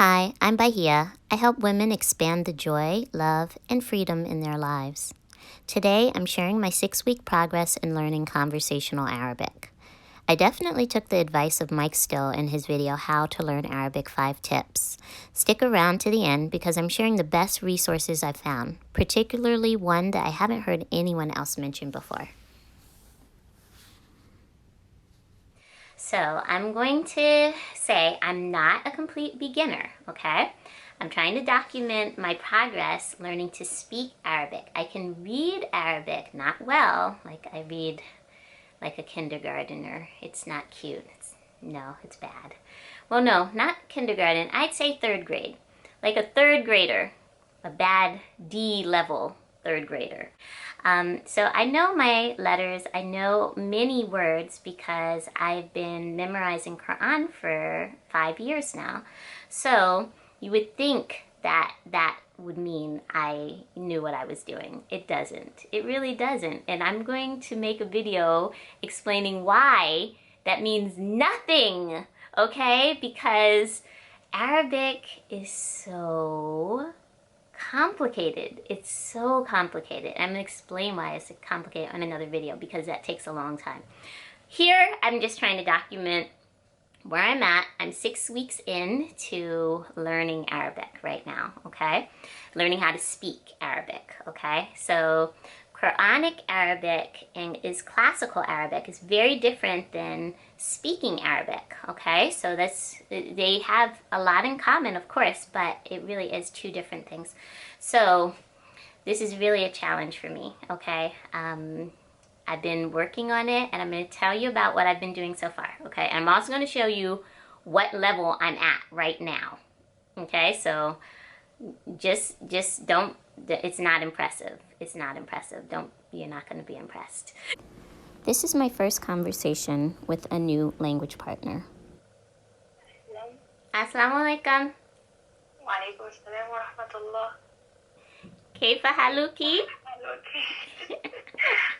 Hi, I'm Bahia. I help women expand the joy, love, and freedom in their lives. Today, I'm sharing my 6-week progress in learning conversational Arabic. I definitely took the advice of Mike Still in his video, How to Learn Arabic 5 Tips. Stick around to the end because I'm sharing the best resources I've found, particularly one that I haven't heard anyone else mention before. So I'm going to say I'm not a complete beginner, okay? I'm trying to document my progress learning to speak Arabic. I can read Arabic, not well, like I read like a kindergartner. It's not cute. It's bad. Well, no, not kindergarten. I'd say 3rd grade. Like a 3rd grader, a bad D level 3rd grader. So I know my letters, I know many words because I've been memorizing Quran for 5 years now. So you would think that that would mean I knew what I was doing. It doesn't. It really doesn't. And I'm going to make a video explaining why that means nothing, okay? Because Arabic is so complicated. It's so complicated. I'm going to explain why it's complicated on another video because that takes a long time. Here, I'm just trying to document where I'm at. I'm 6 weeks into learning Arabic right now, okay? Learning how to speak Arabic, okay? So Quranic Arabic is classical Arabic. It's very different than speaking Arabic, okay? So they have a lot in common, of course, but it really is 2 different things. So this is really a challenge for me, okay? I've been working on it, and I'm going to tell you about what I've been doing so far, okay? And I'm also going to show you what level I'm at right now, okay? So just don't, it's not impressive. It's not impressive. You're not going to be impressed. This is my first conversation with a new language partner. Assalamu alaikum. Wa alaikum assalam wa rahmatullah. كيف حالك؟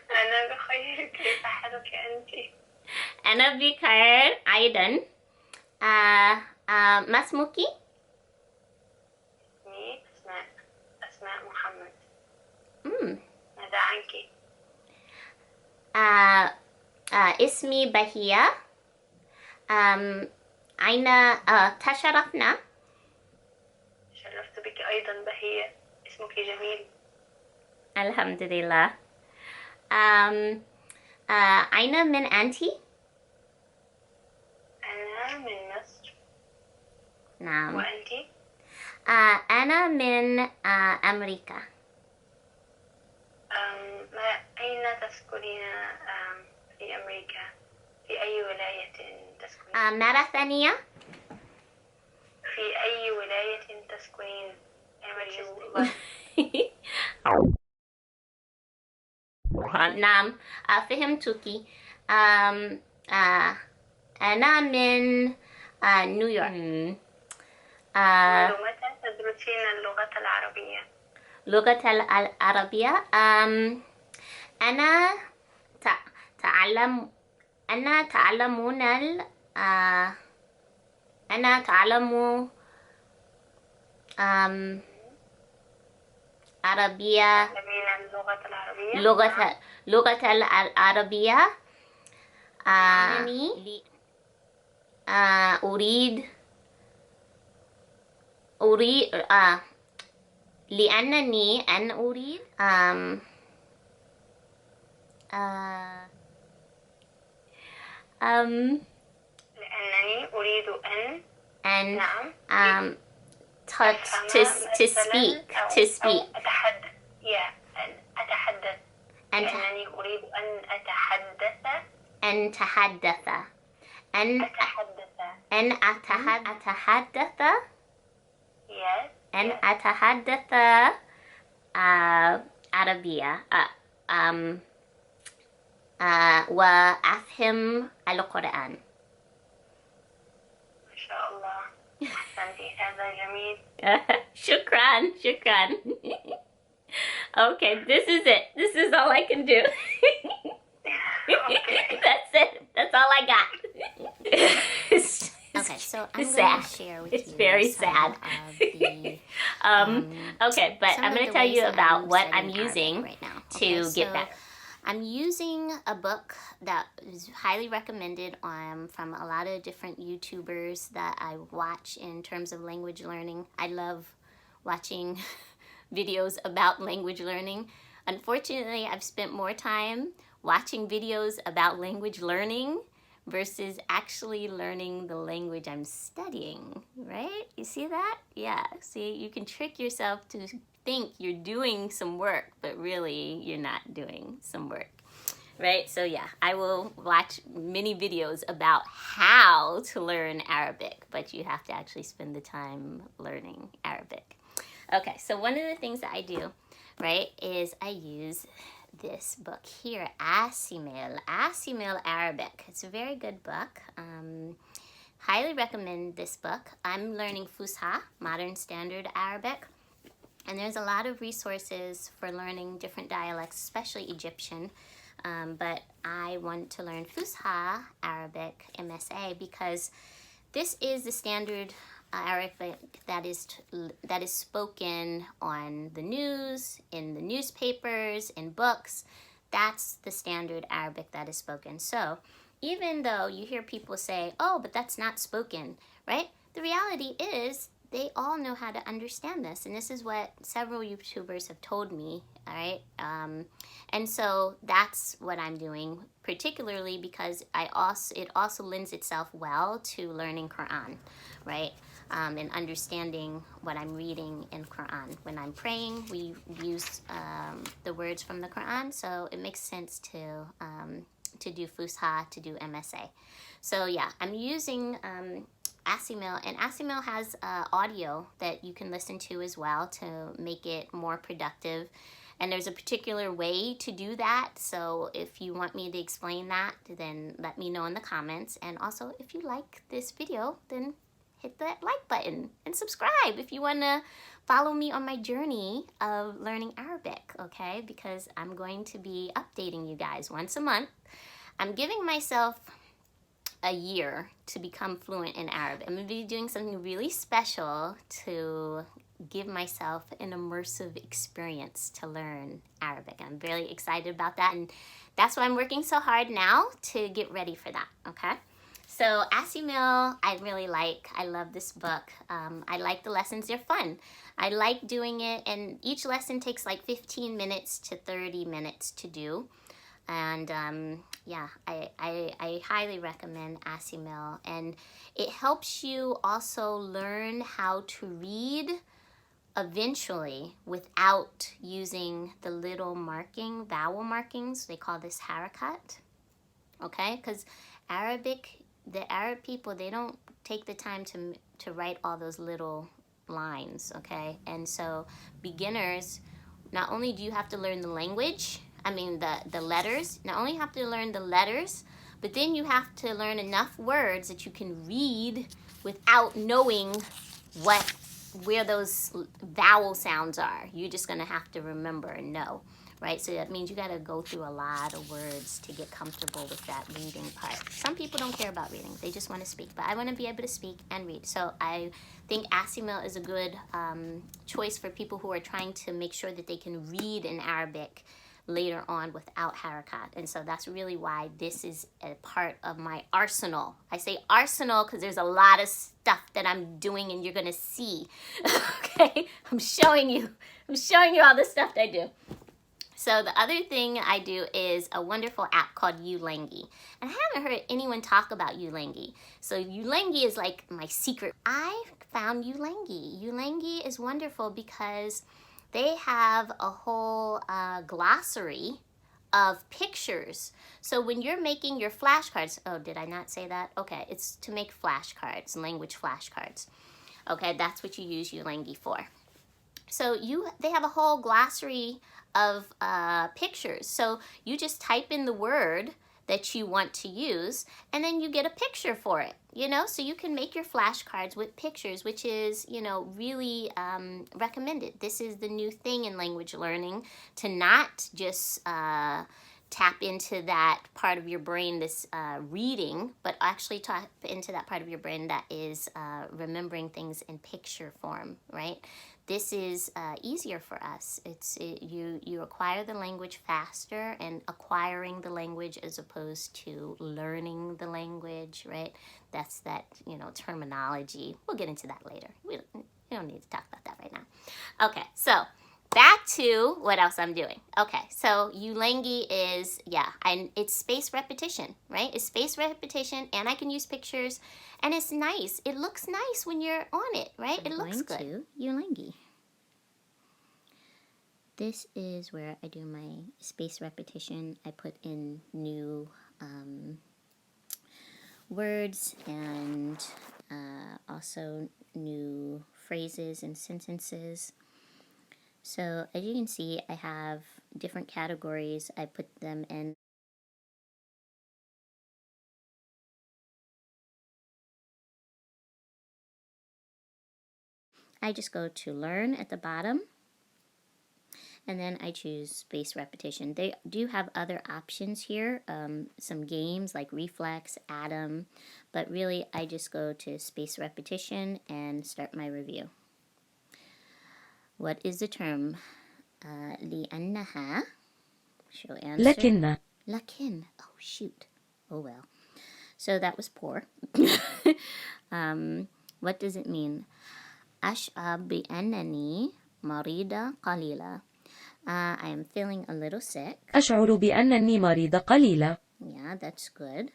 أنا بخير. كيف حالك أنت؟ أنا بخير أيضا. ما اسمك؟ اسمي أسماء محمد. ماذا عنك؟ اسمي بهية. أين تشرفنا؟ شرفت بك أيضا بهية. اسمك جميل. الحمد لله. أين من أنت؟ أنا من مصر. نعم. وأنت؟ أنا من أمريكا. أين تسكنين في أمريكا؟ في أي ولاية تسكنين؟ مرة ثانية. في أي ولاية تسكنين؟ نعم فهمتك. أنا من نيويورك. متى تدرسين اللغة العربية؟ لغة العربية أنا تعلمون أنا تعلم عربية. اللغة العربية. لغة العربية. أنني أريد لأنني أريد لأنني أريد أن نعم to speak أتحدث أن أتحدث لأنني أريد أن أتحدث أن أتحدث عربية وأفهم القرآن. ما شاء الله. أحسنتي. هذا جميل. شكرا. Okay, this is it. This is all I can do. Okay. That's it. That's all I got. Okay, so I'm going to share with you very some sad. of the okay, but I'm going to tell you about what I'm using right now. to get better. I'm using a book that is highly recommended from a lot of different YouTubers that I watch in terms of language learning. I love watching videos about language learning. Unfortunately, I've spent more time watching videos about language learning versus actually learning the language I'm studying, right? You see that? Yeah, see, you can trick yourself to think you're doing some work, but really you're not doing some work, right? So yeah, I will watch many videos about how to learn Arabic, but you have to actually spend the time learning Arabic. Okay, so one of the things that I do, right, is I use this book here, Assimil Arabic. It's a very good book. Highly recommend this book. I'm learning Fusha, Modern Standard Arabic. And there's a lot of resources for learning different dialects, especially Egyptian. But I want to learn Fusha Arabic MSA because this is the standard Arabic that is spoken on the news, in the newspapers, in books. That's the standard Arabic that is spoken. So even though you hear people say, oh, but that's not spoken, right? The reality is they all know how to understand this. And this is what several YouTubers have told me, all right? And so that's what I'm doing, particularly because it also lends itself well to learning Quran, right? And understanding what I'm reading in Quran. When I'm praying, we use the words from the Quran, so it makes sense to do Fusha, to do MSA. So yeah, I'm using Assimil, and Assimil has audio that you can listen to as well to make it more productive. And there's a particular way to do that, so if you want me to explain that, then let me know in the comments. And also, if you like this video, then hit that like button and subscribe if you want to follow me on my journey of learning Arabic, okay? Because I'm going to be updating you guys once a month. I'm giving myself a year to become fluent in Arabic. I'm going to be doing something really special to give myself an immersive experience to learn Arabic. I'm really excited about that, and that's why I'm working so hard now to get ready for that, okay? So Assimil, I really like. I love this book. I like the lessons. They're fun. I like doing it, and each lesson takes like 15 minutes to 30 minutes to do. And yeah, I highly recommend Assimil. And it helps you also learn how to read eventually without using the little vowel markings. They call this harakat, okay? Because the Arab people, they don't take the time to write all those little lines, okay? And so beginners, not only do you have to learn the language, the letters, not only have to learn the letters, but then you have to learn enough words that you can read without knowing where those vowel sounds are. You're just gonna have to remember and know, right? So that means you gotta go through a lot of words to get comfortable with that reading part. Some people don't care about reading, they just wanna speak, but I wanna be able to speak and read. So I think Assimil is a good choice for people who are trying to make sure that they can read in Arabic later on without harakat. And so that's really why this is a part of my arsenal. I say arsenal because there's a lot of stuff that I'm doing and you're gonna see. Okay, I'm showing you all the stuff that I do. So the other thing I do is a wonderful app called Ulangi. And I haven't heard anyone talk about Ulangi. So Ulangi is like my secret. I found Ulangi. Ulangi is wonderful because they have a whole glossary of pictures. So when you're making your flashcards, oh, did I not say that? Okay, it's to make flashcards, language flashcards. Okay, that's what you use Ulangi for. So they have a whole glossary of pictures. So you just type in the word that you want to use, and then you get a picture for it, so you can make your flashcards with pictures, which is, really recommended. This is the new thing in language learning, to not just tap into that part of your brain that's reading, but actually tap into that part of your brain that is remembering things in picture form, right? This is easier for us. You acquire the language faster, and acquiring the language as opposed to learning the language, right? That's that, terminology. We'll get into that later. We don't need to talk about that right now. Okay, so back to what else I'm doing. Okay, so Ulangi is, and it's spaced repetition, right? It's spaced repetition, and I can use pictures, and it's nice. It looks nice when you're on it, right? It looks good. To Ulangi. This is where I do my spaced repetition. I put in new words and also new phrases and sentences. So as you can see, I have different categories. I put them in. I just go to learn at the bottom, and then I choose spaced repetition. They do have other options here, some games like reflex, atom, but really I just go to spaced repetition and start my review. What is the term? لأنها. Show answer. لكن. Oh shoot. Oh well. So that was poor. What does it mean? أشعر بأنني مريضة قليلة. I am feeling a little sick. أشعر بأنني مريضة قليلة. Yeah, that's good.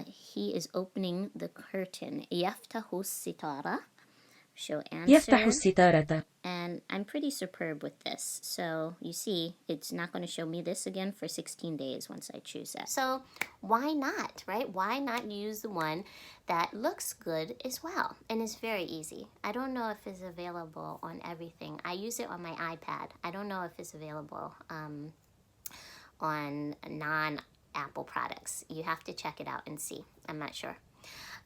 He is opening the curtain. يفتح الستارة. Show answer. يفتح الستارة. And I'm pretty superb with this. So you see, it's not going to show me this again for 16 days once I choose that. So why not, right? Why not use the one that looks good as well? And it's very easy. I don't know if it's available on everything. I use it on my iPad. I don't know if it's available on non-Apple products. You have to check it out and see. I'm not sure.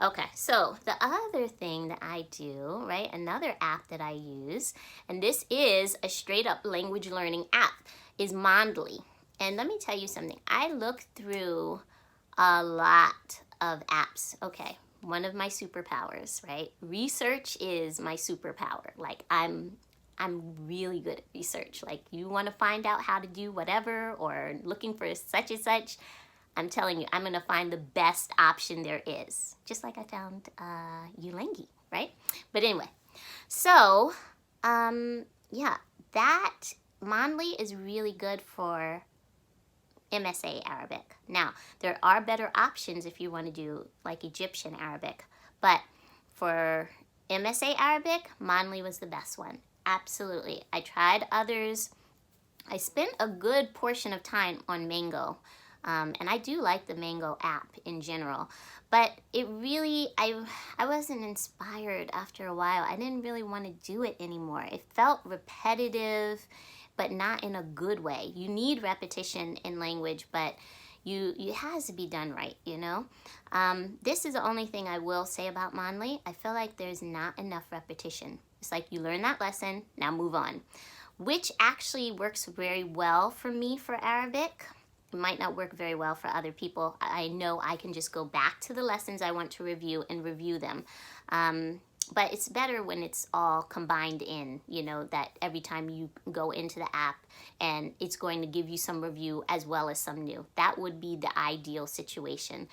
Okay, so the other thing that I do, right, another app that I use, and this is a straight up language learning app, is Mondly. And let me tell you something. I looked through a lot of apps. Okay, one of my superpowers, right? Research is my superpower. Like I'm really good at research. Like you want to find out how to do whatever or looking for such and such, I'm telling you, I'm going to find the best option there is. Just like I found Ulangi, right? But anyway, so, that Mondly is really good for MSA Arabic. Now, there are better options if you want to do like Egyptian Arabic. But for MSA Arabic, Mondly was the best one. Absolutely. I tried others. I spent a good portion of time on Mango. And I do like the Mango app in general, but it really, I wasn't inspired after a while. I didn't really want to do it anymore. It felt repetitive, but not in a good way. You need repetition in language, but it has to be done right, you know? This is the only thing I will say about Mondly. I feel like there's not enough repetition. It's like you learn that lesson, now move on, which actually works very well for me for Arabic. It might not work very well for other people. I know I can just go back to the lessons I want to review and review them. But it's better when it's all combined in, you know, that every time you go into the app and it's going to give you some review as well as some new. That would be the ideal situation.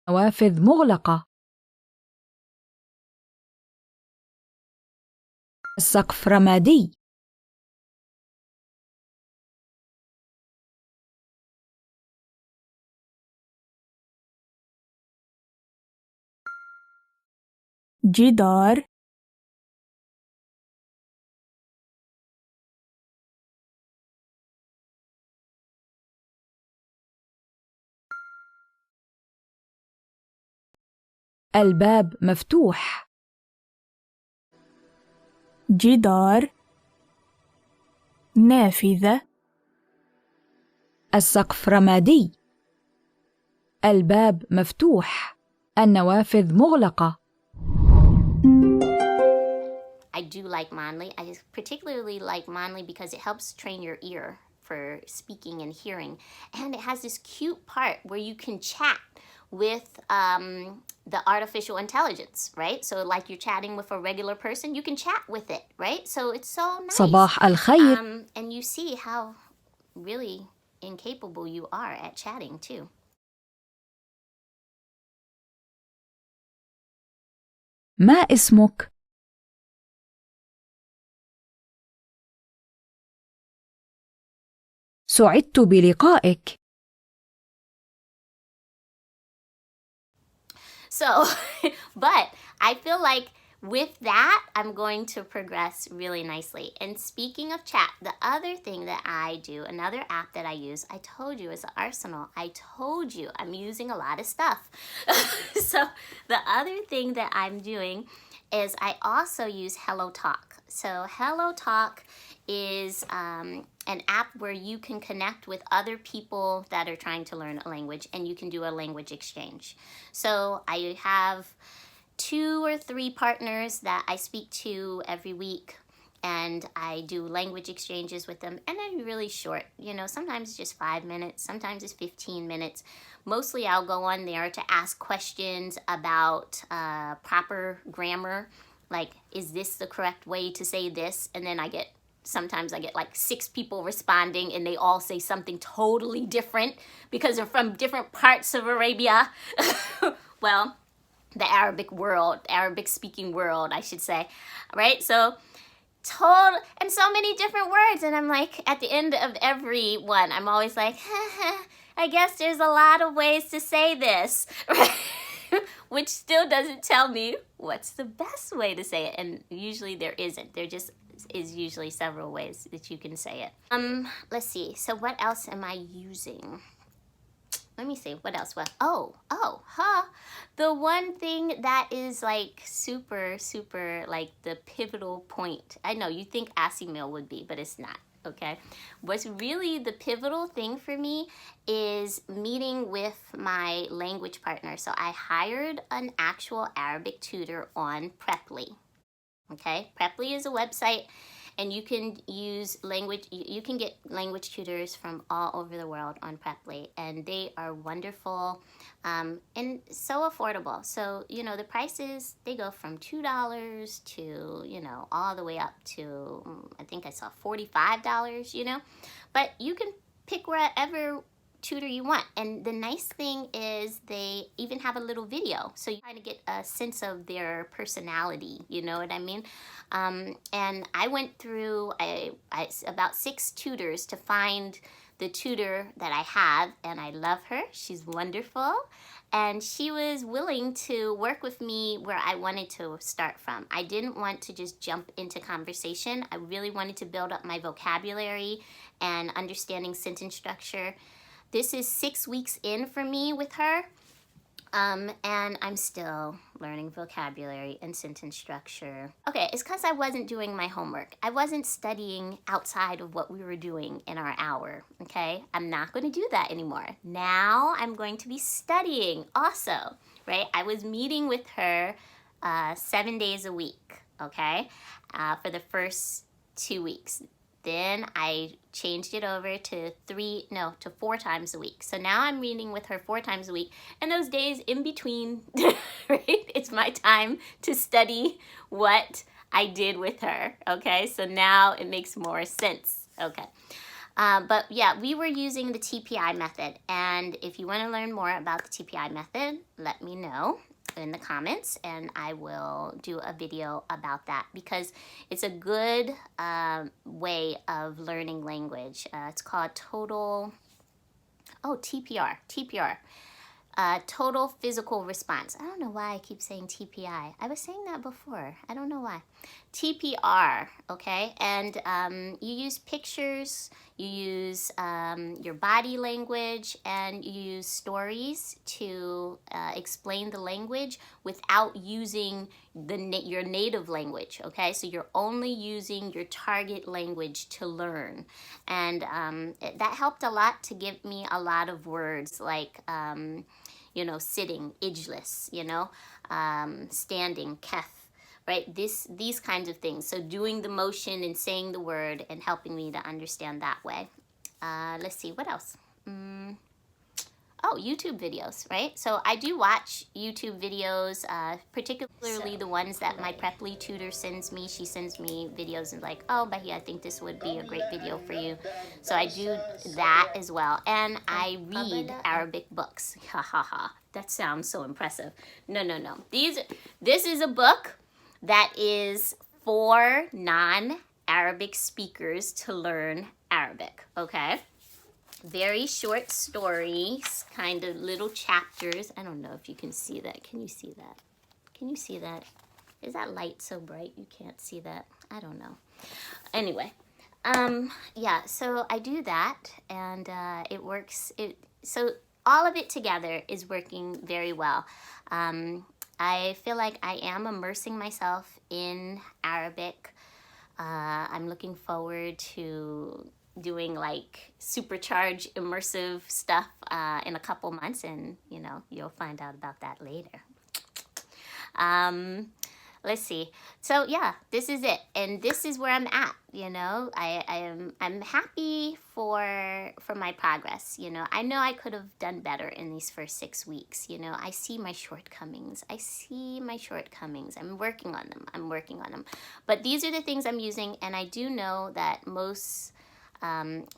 نوافذ مغلقة. السقف رمادي. جدار. الباب مفتوح. جدار. نافذة. السقف رمادي. الباب مفتوح. النوافذ مغلقة. I do like Mondly. I just particularly like Mondly because it helps train your ear for speaking and hearing. And it has this cute part where you can chat with the artificial intelligence, right? So like you're chatting with a regular person, you can chat with it, right? So it's so nice. صباح الخير. And you see how really incapable you are at chatting too. ما اسمك؟ سعدت بلقائك. So, but I feel like with that, I'm going to progress really nicely. And speaking of chat, the other thing that I do, another app that I use, I told you is Arsenal. I told you I'm using a lot of stuff. So the other thing that I'm doing is I also use HelloTalk. So HelloTalk is an app where you can connect with other people that are trying to learn a language, and you can do a language exchange. So I have 2 or 3 partners that I speak to every week, and I do language exchanges with them, and they're really short. You know, sometimes it's just 5 minutes, sometimes it's 15 minutes. Mostly I'll go on there to ask questions about proper grammar, like, is this the correct way to say this? And then sometimes I get like 6 people responding, and they all say something totally different because they're from different parts of Arabia. Well, the Arabic speaking world, I should say, right? So and so many different words, and I'm like, at the end of every one, I'm always like, I guess there's a lot of ways to say this, right? Which still doesn't tell me what's the best way to say it, and usually there isn't. There just is usually several ways that you can say it. Let's see. So what else am I using? Let me see, what else? The one thing that is like super, like the pivotal point. I know you think Assimil would be, but it's not, okay? What's really the pivotal thing for me is meeting with my language partner. So I hired an actual Arabic tutor on Preply, okay? Preply is a website, and you can you can get language tutors from all over the world on Preply, and they are wonderful and so affordable. So, you know, the prices, they go from $2 to, you know, all the way up to, I think I saw $45, you know, but you can pick wherever tutor you want. And the nice thing is they even have a little video, so you kind of get a sense of their personality, you know what I mean? And I went through about 6 tutors to find the tutor that I have, and I love her. She's wonderful, and she was willing to work with me where I wanted to start from. I didn't want to just jump into conversation. I really wanted to build up my vocabulary and understanding sentence structure. This is 6 weeks in for me with her, and I'm still learning vocabulary and sentence structure. Okay, it's because I wasn't doing my homework. I wasn't studying outside of what we were doing in our hour, okay? I'm not going to do that anymore. Now I'm going to be studying also, right? I was meeting with her 7 days a week, okay, for the first 2 weeks. Then I changed it over to 4 times a week. So now I'm meeting with her 4 times a week. And those days in between, right, it's my time to study what I did with her, okay? So now it makes more sense, okay? But yeah, we were using the TPI method. And if you want to learn more about the TPI method, let me know in the comments, and I will do a video about that because it's a good way of learning language. It's called TPR. Total physical response. I don't know why I keep saying TPI. I was saying that before. I don't know why. TPR, okay? And you use pictures, you use your body language, and you use stories to explain the language without using your native language, okay? So you're only using your target language to learn. And that helped a lot to give me a lot of words like, you know, sitting, ijlis, you know, standing, kef, right? These kinds of things. So doing the motion and saying the word and helping me to understand that way. Let's see, what else? Oh, YouTube videos, right? So I do watch YouTube videos, particularly the ones that my Preply tutor sends me. She sends me videos and like, oh, Becky, I think this would be a great video for you. So I do that as well. And I read Arabic books. Ha ha ha. That sounds so impressive. No, no, no. This is a book that is for non-Arabic speakers to learn Arabic, okay? Very short stories, kind of little chapters. I don't know if you can see that. Can you see that? Can you see that? Is that light so bright you can't see that? I don't know. Anyway, yeah, so I do that, and it works. So all of it together is working very well. I feel like I am immersing myself in Arabic. I'm looking forward to doing like supercharged immersive stuff in a couple months, and you know, you'll find out about that later. Let's see. So yeah, this is it, and this is where I'm at. You know, I'm happy for my progress. You know I could have done better in these first 6 weeks. You know, I see my shortcomings. I'm working on them. But these are the things I'm using, and I do know that most,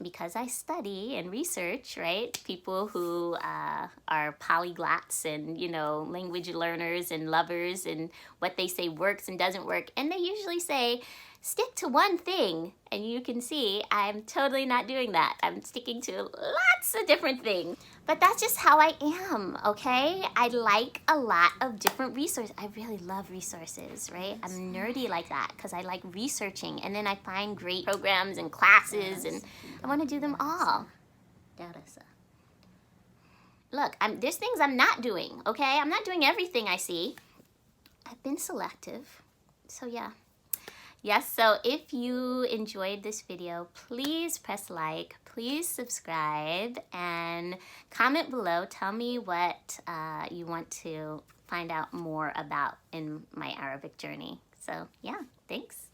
because I study and research, right? People who are polyglots and, you know, language learners and lovers, and what they say works and doesn't work. And they usually say, stick to one thing. And you can see I'm totally not doing that. I'm sticking to lots of different things. But that's just how I am, okay? I like a lot of different resources. I really love resources, right? I'm nerdy like that because I like researching, and then I find great programs and classes, and I want to do them all. Look, there's things I'm not doing, okay? I'm not doing everything I see. I've been selective, so yeah. Yes, so if you enjoyed this video, please press like, please subscribe, and comment below. Tell me what you want to find out more about in my Arabic journey. So yeah, thanks.